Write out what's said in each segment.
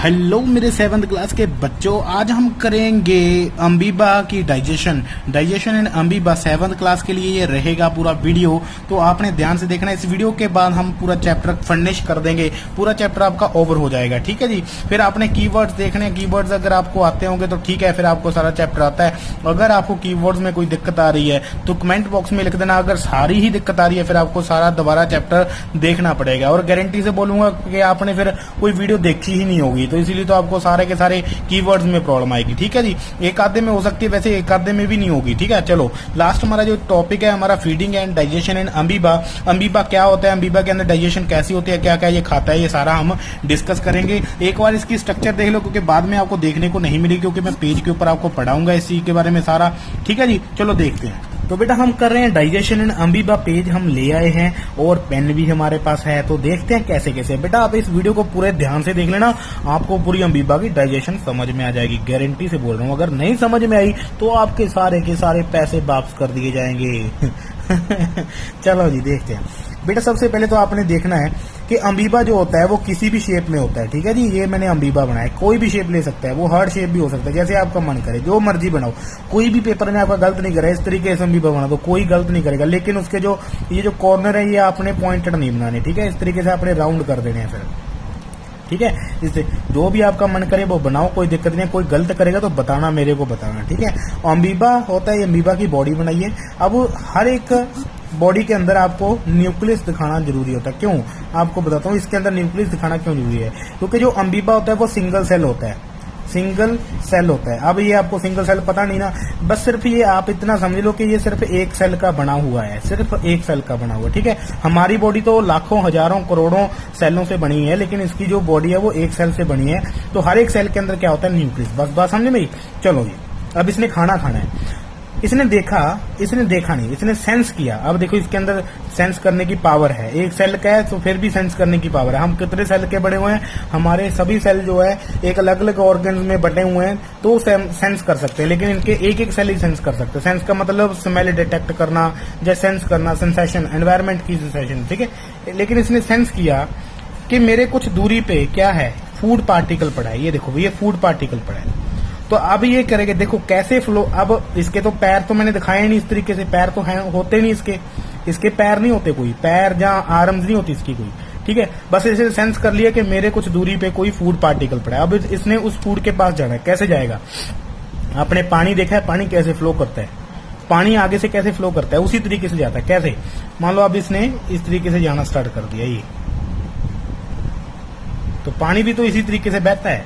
Hello मेरे 7th class के बच्चों, आज हम करेंगे अमीबा की digestion and amoeba 7th class के लिए ये रहेगा पूरा वीडियो। तो आपने ध्यान से देखना। इस वीडियो के बाद हम पूरा चैप्टर फिनिश कर देंगे, पूरा चैप्टर आपका ओवर हो जाएगा। ठीक है जी। फिर आपने कीवर्ड्स देखने, कीवर्ड्स अगर आपको आते होंगे तो ठीक है, फिर आपको सारा चैप्टर आता है। अगर आपको कीवर्ड्स में कोई दिक्कत आ रही है तो कमेंट बॉक्स में लिख देना। अगर सारी ही दिक्कत आ रही है फिर आपको सारा दोबारा चैप्टर देखना पड़ेगा, और गारंटी से बोलूंगा कि आपने फिर कोई वीडियो देखी ही नहीं होगी, तो इसीलिए तो आपको सारे के सारे कीवर्ड्स में प्रॉब्लम आएगी। ठीक है जी। एक आधे में हो सकती है, वैसे एक आधे में भी नहीं होगी। ठीक है। चलो लास्ट हमारा जो टॉपिक है हमारा feeding and digestion and amoeba. Amoeba क्या होता है, अमीबा के अंदर डाइजेशन कैसी होती है, क्या क्या ये खाता है, ये सारा हम डिस्कस करेंगे। एक बार इसकी स्ट्रक्चर देख लो, क्योंकि बाद में आपको देखने को नहीं मिलेगी, क्योंकि मैं पेज के ऊपर आपको पढ़ाऊंगा इस चीज के बारे में सारा। ठीक है जी। चलो देखते हैं। तो बेटा हम कर रहे हैं डाइजेशन एंड अमीबा। पेज हम ले आए हैं और पेन भी हमारे पास है, तो देखते हैं कैसे कैसे। बेटा आप इस वीडियो को पूरे ध्यान से देख लेना, आपको पूरी अमीबा की डाइजेशन समझ में आ जाएगी, गारंटी से बोल रहा हूँ। अगर नहीं समझ में आई तो आपके सारे के सारे पैसे वापस कर दिए जाएंगे। चलो जी देखते हैं। बेटा सबसे पहले तो आपने देखना है कि अमीबा जो होता है वो किसी भी शेप में होता है। ठीक है जी। ये मैंने अमीबा बनाया, कोई भी शेप ले सकता है, वो हार्ड शेप भी हो सकता है, जैसे आपका मन करे, जो मर्जी बनाओ। कोई भी पेपर में आपका गलत नहीं करे, इस तरीके से अमीबा बना दो, कोई गलत नहीं करेगा। लेकिन उसके जो ये जो कॉर्नर है ये आपने पॉइंटेड नहीं बनाने। ठीक है। इस तरीके से आपने राउंड कर देने हैं फिर। ठीक है। इससे जो भी आपका मन करे वो बनाओ, कोई दिक्कत नहीं है। कोई गलत करेगा तो बताना, मेरे को बताना। ठीक है। अमीबा होता है, ये अमीबा की बॉडी बनाइए। अब हर एक बॉडी के अंदर आपको न्यूक्लियस दिखाना जरूरी होता है। क्यों, आपको बताता हूँ इसके अंदर न्यूक्लियस दिखाना क्यों जरूरी है। क्योंकि जो अमीबा होता है वो सिंगल सेल होता है, सिंगल सेल होता है। अब ये आपको सिंगल सेल पता नहीं ना, बस सिर्फ ये आप इतना समझ लो कि ये सिर्फ एक सेल का बना हुआ है, सिर्फ एक सेल का बना हुआ है। ठीक है। हमारी बॉडी तो लाखों हजारों करोड़ों सेलों से बनी है, लेकिन इसकी जो बॉडी है वो एक सेल से बनी है। तो हर एक सेल के अंदर क्या होता है, न्यूक्लियस। बस बात समझ में आई। चलो जी। अब इसने खाना खाना है, इसने देखा नहीं, इसने सेंस किया। अब देखो इसके अंदर सेंस करने की पावर है, एक सेल का है तो फिर भी सेंस करने की पावर है। हम कितने सेल के बड़े हुए हैं, हमारे सभी सेल जो है एक अलग अलग ऑर्गन में बटे हुए हैं, तो सेंस कर सकते हैं, लेकिन इनके एक एक सेल ही सेंस कर सकते हैं। सेंस का मतलब स्मेल डिटेक्ट करना, जैसे सेंस करना, सेंसेशन, एनवायरमेंट की सेंसेशन। ठीक है। लेकिन इसने सेंस किया कि मेरे कुछ दूरी पे क्या है, फूड पार्टिकल पड़ा है। ये देखो, ये फूड पार्टिकल पड़ा है। तो अब ये करेंगे, देखो कैसे फ्लो। अब इसके तो पैर तो मैंने दिखाया नहीं इस तरीके से, पैर तो होते नहीं इसके पैर नहीं होते, कोई पैर जहाँ आर्म्स नहीं होती इसकी कोई। ठीक है। बस इसे सेंस कर लिया कि मेरे कुछ दूरी पे कोई फूड पार्टिकल पड़ा है। अब इसने उस फूड के पास जाना है। कैसे जाएगा, आपने पानी देखा है, पानी कैसे फ्लो करता है, पानी आगे से कैसे फ्लो करता है, उसी तरीके से जाता है। कैसे, मान लो अब इसने इस तरीके से जाना स्टार्ट कर दिया, ये तो पानी भी तो इसी तरीके से बहता है।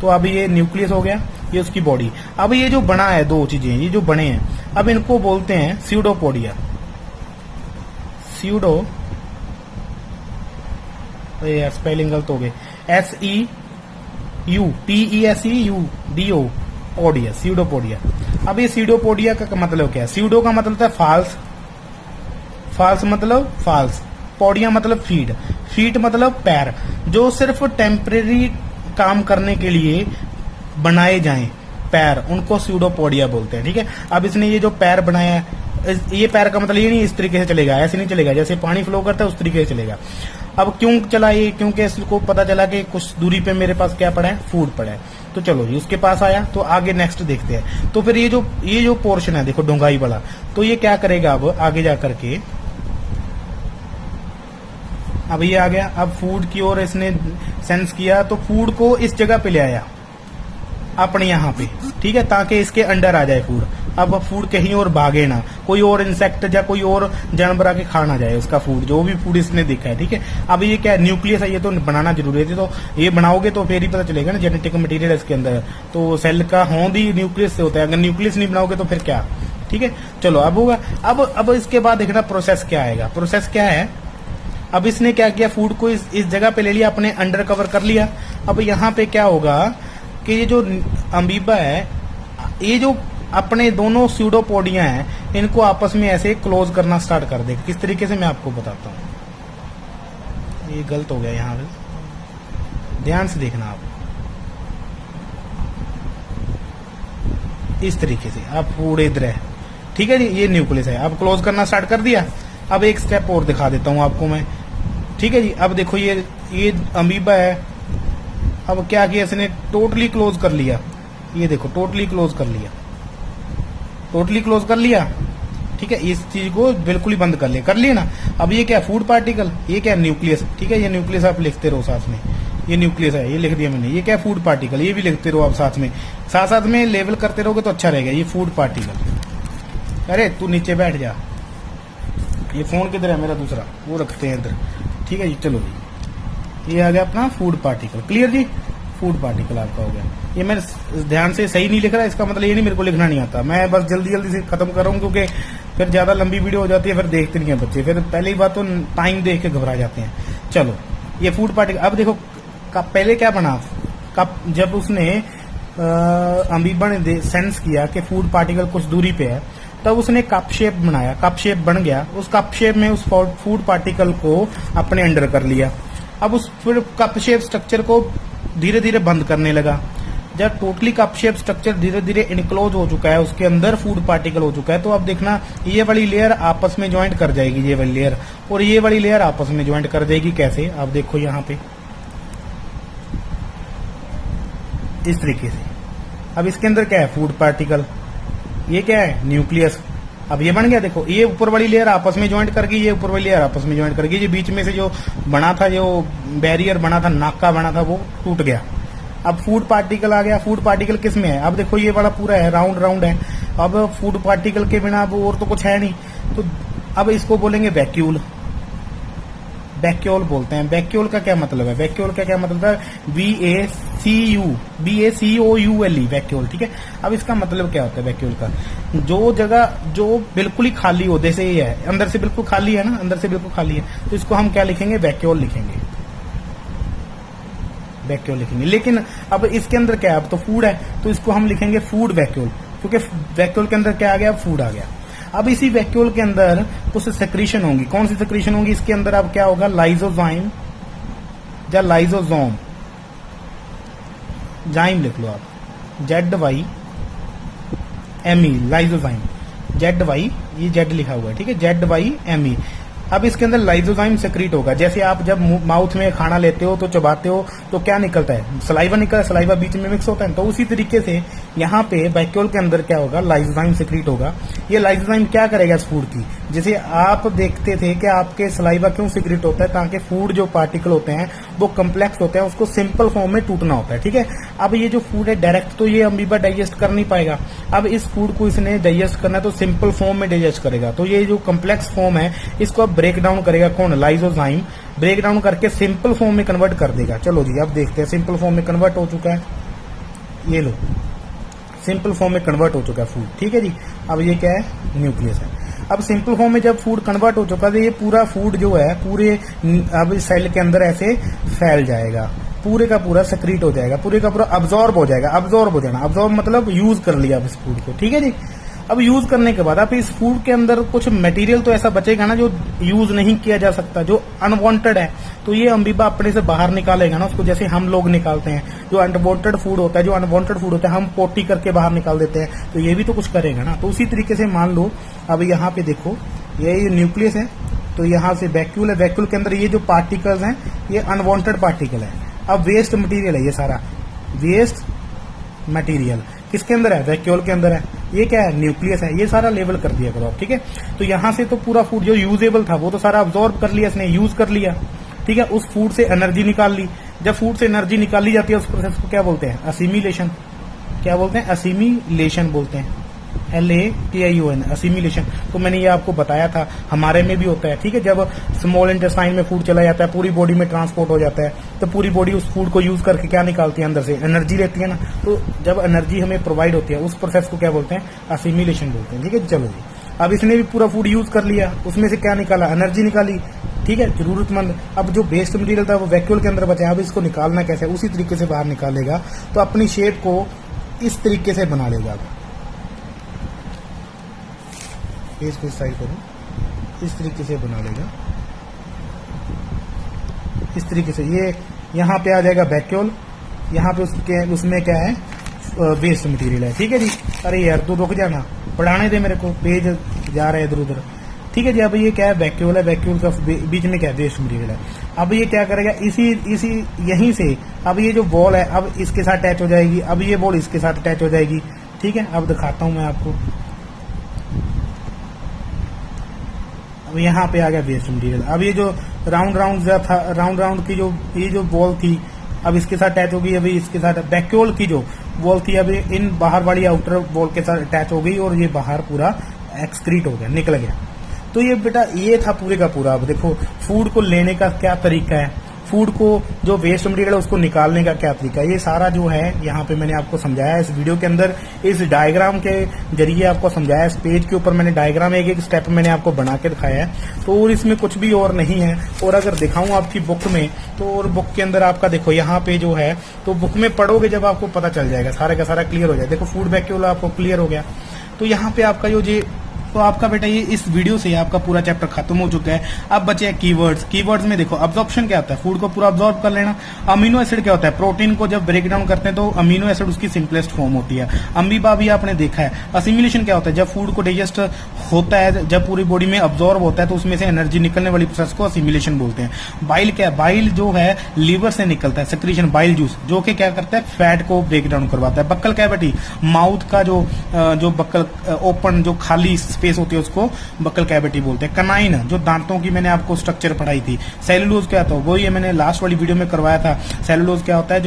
तो अब ये न्यूक्लियस हो गया, ये उसकी बॉडी। अब ये जो बना है, दो चीजें ये जो बने हैं, अब इनको बोलते हैं स्यूडोपोडिया। स्यूडो, स्पेलिंग गलत हो गई, SEUPESEUDO पोडिया, स्यूडोपोडिया। अब ये स्यूडोपोडिया का मतलब क्या है, स्यूडो का मतलब है फाल्स, फाल्स मतलब फाल्स, पोडिया मतलब फीड, फीट मतलब पैर, जो सिर्फ टेम्परेरी काम करने के लिए बनाए जाएं पैर, उनको स्यूडोपोडिया बोलते हैं। ठीक है। अब इसने ये जो पैर बनाया है, ये पैर का मतलब ये नहीं इस तरीके से चलेगा, ऐसे नहीं चलेगा, जैसे पानी फ्लो करता है उस तरीके से चलेगा। अब क्यों चला ये, क्योंकि इसको पता चला कि कुछ दूरी पे मेरे पास क्या पड़ा है, फूड पड़ा है। तो चलो जी उसके पास आया, तो आगे नेक्स्ट देखते हैं। तो फिर ये जो पोर्शन है देखो डोंगाई वाला, तो ये क्या करेगा अब आगे जाकर के, अब ये आ गया, अब फूड की ओर इसने सेंस किया, तो फूड को इस जगह पे ले आया अपने यहाँ पे। ठीक है। ताकि इसके अंडर आ जाए फूड। अब फूड कहीं और भागे ना, कोई और इंसेक्ट या कोई और जानवर आके खा ना जाए उसका फूड, जो भी फूड इसने देखा है। ठीक है। अब ये क्या न्यूक्लियस है, ये तो बनाना जरूरी है। तो ये बनाओगे तो फिर ही पता चलेगा ना जेनेटिक मटेरियल इसके अंदर। तो सेल का होंद ही न्यूक्लियस से होता है, अगर न्यूक्लियस नहीं बनाओगे तो फिर क्या। ठीक है। चलो अब होगा। अब इसके बाद देखना प्रोसेस क्या आएगा। प्रोसेस क्या है, अब इसने क्या किया, फूड को इस जगह पे ले लिया, अपने अंडर कवर कर लिया। अब यहाँ पे क्या होगा कि ये जो अमीबा है, ये जो अपने दोनों स्यूडोपोडिया हैं, इनको आपस में ऐसे क्लोज करना स्टार्ट कर देगा। किस तरीके से मैं आपको बताता हूँ। ये गलत हो गया यहाँ पे, ध्यान से देखना आप। इस तरीके से आप पूरे इधर है। ठीक है जी। ये न्यूक्लियस है, अब क्लोज करना स्टार्ट कर दिया। अब एक स्टेप और दिखा देता हूँ आपको मैं। ठीक है जी। अब देखो ये अमीबा है, अब क्या किया इसने, टोटली क्लोज कर लिया। ये देखो टोटली क्लोज कर लिया, टोटली क्लोज कर लिया। ठीक है, इस चीज को बिल्कुल ही बंद कर लिया ना। अब ये क्या फूड पार्टिकल, ये क्या न्यूक्लियस। ठीक है, ये न्यूक्लियस आप लिखते रहो साथ में, ये न्यूक्लियस है, ये लिख दिया मैंने। ये क्या फूड पार्टिकल, ये भी लिखते रहो आप साथ साथ में लेवल करते रहोगे तो अच्छा रहेगा। ये फूड पार्टिकल। अरे तू नीचे बैठ जा, ये फोन किधर है मेरा दूसरा, वो रखते हैं इधर। ठीक है जी, चलो जी, ये आ गया अपना फूड पार्टिकल। क्लियर जी, फूड पार्टिकल आपका हो गया। ये मैं ध्यान से सही नहीं लिख रहा, इसका मतलब ये नहीं मेरे को लिखना नहीं आता, मैं बस जल्दी जल्दी से खत्म कर रहा हूँ, क्योंकि फिर ज्यादा लंबी वीडियो हो जाती है, फिर देखते नहीं है बच्चे, फिर पहले ही बात तो टाइम देख के घबरा जाते हैं। चलो, ये फूड पार्टिकल। अब देखो पहले क्या बना, जब उसने अमीबा ने सेंस किया कि फूड पार्टिकल कुछ दूरी पे है, तब उसने कप शेप बनाया, कप शेप बन गया। उस कप शेप में उस फूड पार्टिकल को अपने अंडर कर लिया। अब उस फिर कप शेप स्ट्रक्चर को धीरे धीरे बंद करने लगा। जब टोटली कप शेप स्ट्रक्चर धीरे धीरे इनक्लोज हो चुका है, उसके अंदर फूड पार्टिकल हो चुका है, तो अब देखना ये वाली लेयर आपस में ज्वाइंट कर जाएगी, ये वाली लेयर और ये वाली लेयर आपस में ज्वाइंट कर जाएगी। कैसे, आप देखो यहाँ पे इस तरीके से। अब इसके अंदर क्या है, फूड पार्टिकल, ये क्या है, न्यूक्लियस। अब ये बन गया, देखो ये ऊपर वाली लेयर आपस में ज्वाइंट कर गई, ये ऊपर वाली लेयर आपस में ज्वाइंट कर गई। ये बीच में से जो बना था, जो बैरियर बना था, नाका बना था, वो टूट गया। अब फूड पार्टिकल आ गया। फूड पार्टिकल किस में है, अब देखो ये वाला पूरा है, राउंड राउंड है। अब फूड पार्टिकल के बिना अब और तो कुछ है नहीं, तो अब इसको बोलेंगे वैक्यूल। वैक्यूल बोलते हैं। वैक्यूल का क्या मतलब है, वैक्यूल का क्या मतलब है, VACOULE, वैक्यूल। ठीक है, अब इसका मतलब क्या होता है वैक्यूल का, जो जगह जो बिल्कुल ही खाली हो, जैसे ये है, अंदर से बिल्कुल खाली है ना, अंदर से बिल्कुल खाली है, तो इसको हम क्या लिखेंगे, वैक्यूल लिखेंगे, वैक्यूल लिखेंगे। लेकिन अब इसके अंदर क्या है, अब तो फूड है, तो इसको हम लिखेंगे फूड वैक्यूल, क्योंकि वैक्यूल के अंदर क्या आ गया, फूड आ गया। अब इसी वैक्यूल के अंदर कुछ सेक्रीशन होंगी। कौन सी सेक्रीशन होंगी, इसके अंदर अब क्या होगा, लाइजोजाइम या लाइजोजोम, जाइम लिख लो आप, ZYME, लाइजोजाइम, ZY, ये Z लिखा हुआ है, ठीक है, ZYME। अब इसके अंदर लाइजोजाइम सेक्रीट होगा। जैसे आप जब माउथ में खाना लेते हो तो चबाते हो तो क्या निकलता है, सलाइवा निकलता है, सलाइवा बीच में मिक्स होता है। तो उसी तरीके से यहाँ पे वैक्यूल के अंदर क्या होगा, लाइजोजाइम सेक्रीट होगा। ये लाइजोजाइम क्या करेगा इस फूड की, जैसे आप देखते थे कि आपके सलाइवा क्यों सेक्रीट होता है, ताकि फूड जो पार्टिकल होते हैं वो कम्प्लेक्स होते हैं, उसको सिंपल फॉर्म में टूटना होता है। ठीक है, अब ये जो फूड है डायरेक्ट तो ये अमीबा डाइजेस्ट कर नहीं पाएगा। अब इस फूड को इसने डाइजेस्ट करना है तो सिंपल फॉर्म में डाइजेस्ट करेगा। तो ये जो कम्प्लेक्स फॉर्म है इसको अब ब्रेक डाउन करेगा कौन, लाइजोजाइम। ब्रेक डाउन करके सिंपल फॉर्म में कन्वर्ट कर देगा। चलो जी, अब देखते हैं, सिंपल फॉर्म में कन्वर्ट हो चुका है, ये लो, सिंपल फॉर्म में कन्वर्ट हो चुका है फूड। ठीक है जी, अब ये क्या है, न्यूक्लियस है। अब सिंपल फॉर्म में जब फूड कन्वर्ट हो चुका है तो ये पूरा फूड जो है पूरे अब सेल के अंदर ऐसे फैल जाएगा, पूरे का पूरा सक्रीट हो जाएगा, पूरे का पूरा अब्जॉर्ब हो जाएगा। अब्जॉर्ब हो जाना, अब्जॉर्ब मतलब यूज कर लिया अब इस फूड को। ठीक है जी, अब यूज करने के बाद अब इस फूड के अंदर कुछ मटेरियल तो ऐसा बचेगा ना जो यूज नहीं किया जा सकता, जो अनवांटेड है, तो ये अमीबा अपने से बाहर निकालेगा ना उसको, जैसे हम लोग निकालते हैं। जो अनवांटेड फूड होता है, जो अनवांटेड फूड होता है हम पोटी करके बाहर निकाल देते हैं, तो ये भी तो कुछ करेगा ना। तो उसी तरीके से मान लो अब यहाँ पे देखो, ये न्यूक्लियस है, तो यहाँ से वैक्यूल है, वैक्यूल के अंदर ये जो पार्टिकल्स हैं ये अनवांटेड पार्टिकल है। अब वेस्ट मटेरियल है, ये सारा वेस्ट मटेरियल किसके अंदर है, वैक्यूल के अंदर है। ये क्या है, न्यूक्लियस है। ये सारा लेवल कर दिया करो आप। ठीक है, तो यहाँ से तो पूरा फूड जो यूजेबल था वो तो सारा अब्जॉर्ब कर लिया इसने, यूज कर लिया। ठीक है, उस फूड से एनर्जी निकाल ली। जब फूड से एनर्जी निकाली जाती है उस प्रोसेस को क्या बोलते हैं, असिमिलेशन। क्या बोलते हैं, असिमिलेशन बोलते हैं, LATION, असिमिलेशन। तो मैंने ये आपको बताया था, हमारे में भी होता है। ठीक है, जब स्मॉल इंटेस्टाइन में फूड चला जाता है, पूरी बॉडी में ट्रांसपोर्ट हो जाता है, तो पूरी बॉडी उस फूड को यूज करके क्या निकालती है, अंदर से एनर्जी लेती है ना। तो जब एनर्जी हमें प्रोवाइड होती है उस प्रोसेस को क्या बोलते हैं, असिमिलेशन बोलते हैं। ठीक है, चलो जी, अब इसने भी पूरा फूड यूज कर लिया, उसमें से क्या निकाला, एनर्जी निकाली। ठीक है, जरूरतमंद। अब जो वेस्ट मटेरियल था वो वैक्यूल के अंदर बचा है, अब इसको निकालना कैसे, उसी तरीके से बाहर निकालेगा। तो अपनी शेप को इस तरीके से बना लेगा। इसको इस साइड करो, इस तरीके से बना लेगा, इस तरीके से। ये यहाँ पे आ जाएगा वैक्यूल, यहाँ पे उसमें क्या है, वेस्ट मटेरियल है। ठीक है जी, अरे यार तू रुक जाना, पढ़ाने दे मेरे को, पेज जा रहा है इधर उधर। ठीक है जी, अब ये क्या है, वैक्यूल है, वैक्यूल का बीच में क्या है, वेस्ट मटेरियल है। अब ये क्या करेगा, इसी इसी यहीं से अब ये जो बॉल है अब इसके साथ अटैच हो जाएगी, अब ये बॉल इसके साथ अटैच हो जाएगी। ठीक है, अब दिखाता हूं मैं आपको। अब यहाँ पे आ गया वेस्ट मटेरियल। अब ये जो राउंड राउंड था, राउंड राउंड की जो ये जो बॉल थी अब इसके साथ अटैच हो गई। अभी इसके साथ वैक्यूल की जो बॉल थी अभी इन बाहर वाली आउटर बॉल के साथ अटैच हो गई और ये बाहर पूरा एक्सक्रीट हो गया, निकल गया। तो ये बेटा ये था पूरे का पूरा। अब देखो फूड को लेने का क्या तरीका है, फूड को जो वेस्ट मटेरियल है उसको निकालने का क्या तरीका है, ये सारा जो है यहाँ पे मैंने आपको समझाया इस वीडियो के अंदर, इस डायग्राम के जरिए आपको समझाया। इस पेज के ऊपर मैंने डायग्राम एक एक स्टेप मैंने आपको बना के दिखाया है। तो और इसमें कुछ भी और नहीं है। और अगर दिखाऊं आपकी बुक में तो और बुक के अंदर आपका देखो यहाँ पे जो है, तो बुक में पढ़ोगे जब आपको पता चल जाएगा, सारा का सारा क्लियर हो जाए। देखो फूड वैक्यूल आपको क्लियर हो गया। तो यहाँ पे आपका तो आपका बेटा ये इस वीडियो से आपका पूरा चैप्टर खत्म हो चुका है। अब बचे हैं कीवर्ड्स। कीवर्ड्स में देखो अब्जॉर्प्शन क्या होता है, फूड को पूरा अब्जॉर्ब कर लेना। अमीनो एसिड क्या होता है, प्रोटीन को जब ब्रेक डाउन करते हैं तो अमीनो एसिड उसकी सिंपलेस्ट फॉर्म होती है। अमीबा भी आपने देखा है। असिमिलेशन क्या होता है, जब फूड को डाइजेस्ट होता है, जब पूरी बॉडी में अब्जॉर्ब होता है तो उसमें से एनर्जी निकलने वाली प्रोसेस को असिमिलेशन बोलते हैं। बाइल क्या है, बाइल जो है लीवर से निकलता है, सेक्रीशन बाइल जूस, जो कि क्या करता है फैट को ब्रेक डाउन करवाता है। बक्कल कैविटी, माउथ का जो बक्कल ओपन जो खाली स्पेस होती है उसको बक्कल कैविटी बोलते हैं। कनाइन जो दांतों की मैंने आपको स्ट्रक्चर पढ़ाई थी। सेलुलोज क्या था, वो ये मैंने लास्ट वाली वीडियो में करवाया था। सेलुलोज क्या होता है,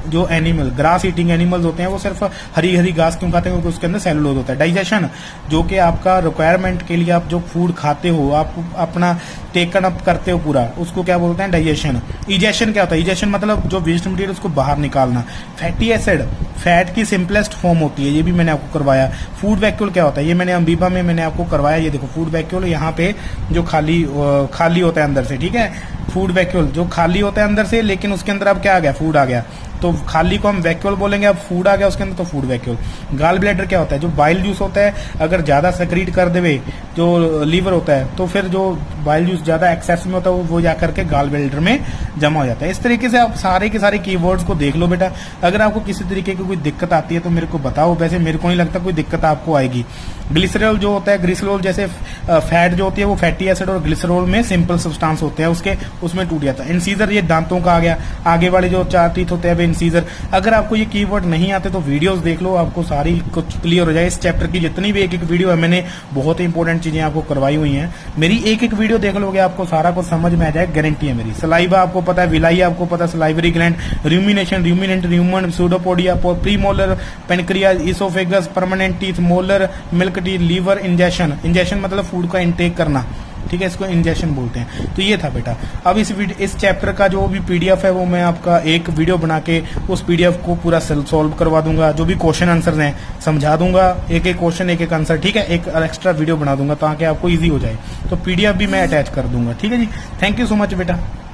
जो एनिमल ग्रास ईटिंग एनिमल्स होते हैं वो सिर्फ हरी हरी घास क्यों खाते हैं, क्योंकि उसके अंदर सेलुलोज होता है। डाइजेशन जो कि आपका रिक्वायरमेंट के लिए आप जो फूड खाते हो, आप अपना टेकन अप करते हो पूरा, उसको क्या बोलते हैं, डाइजेशन। इजेशन क्या होता है, इजेशन मतलब जो वेस्ट मटेरियल उसको बाहर निकालना। फैटी एसिड फैट की सिंपलेस्ट फॉर्म होती है, ये भी मैंने आपको करवाया। फूड वैक्यूल क्या होता है, ये मैंने अमीबा में मैंने आपको करवाया। ये देखो फूड वैक्यूल यहाँ पे जो खाली होता है अंदर से, ठीक है। फूड वैक्यूल जो खाली होता है अंदर से, लेकिन उसके अंदर अब क्या आ गया, फूड आ गया। तो खाली को हम वैक्यूल बोलेंगे, अब फूड आ गया उसके अंदर तो फूड वैक्यूल। गाल ब्लैडर क्या होता है, जो बाइल जूस होता है अगर ज्यादा सेक्रीट कर देवे जो लीवर होता है तो फिर जो बाइल जूस ज्यादा एक्सेस में होता है वो जाकर के गाल ब्लैडर में जमा हो जाता है। इस तरीके से आप सारे के सारे कीवर्ड्स को देख लो बेटा। अगर आपको किसी तरीके की कोई दिक्कत आती है तो मेरे को बताओ, वैसे मेरे को नहीं लगता कोई दिक्कत आपको आएगी। ग्लिसरॉल जो होता है, ग्लिसरॉल जैसे फैट जो होती है वो फैटी एसिड और ग्लिसरॉल में सिंपल सब्सटेंस होते हैं उसके, उसमें टूट जाता है। इंसीजर ये दांतों का आ गया, आगे वाले जो 4 टीथ होते हैं इंसीजर। अगर आपको ये कीवर्ड नहीं आते तो वीडियोस देख लो, आपको सारी कुछ क्लियर हो जाए। इस चैप्टर की जितनी भी एक एक वीडियो है मैंने बहुत ही इंपॉर्टेंट चीजें आपको करवाई हुई हैं। मेरी एक एक वीडियो देख लोगे आपको सारा कुछ समझ में आ जाए, गारंटी है मेरी। सलाइवा आपको पता है, विलाई आपको पता है, salivary gland, rumination, ruminant, human, pseudopodia, premolar, pancreas, oesophagus, permanent teeth, molar, milk teeth, liver, ingestion. Ingestion मतलब फूड का इंटेक करना, ठीक है, इसको इंजेक्शन बोलते हैं। तो ये था बेटा। अब इस चैप्टर का जो भी पीडीएफ है वो मैं आपका एक वीडियो बना के उस पीडीएफ को पूरा सॉल्व करवा दूंगा, जो भी क्वेश्चन आंसर हैं समझा दूंगा, एक एक क्वेश्चन एक एक आंसर, ठीक है। एक एक्स्ट्रा वीडियो बना दूंगा ताकि आपको इजी हो जाए। तो पीडीएफ भी मैं अटैच कर दूंगा, ठीक है जी। थैंक यू सो मच बेटा।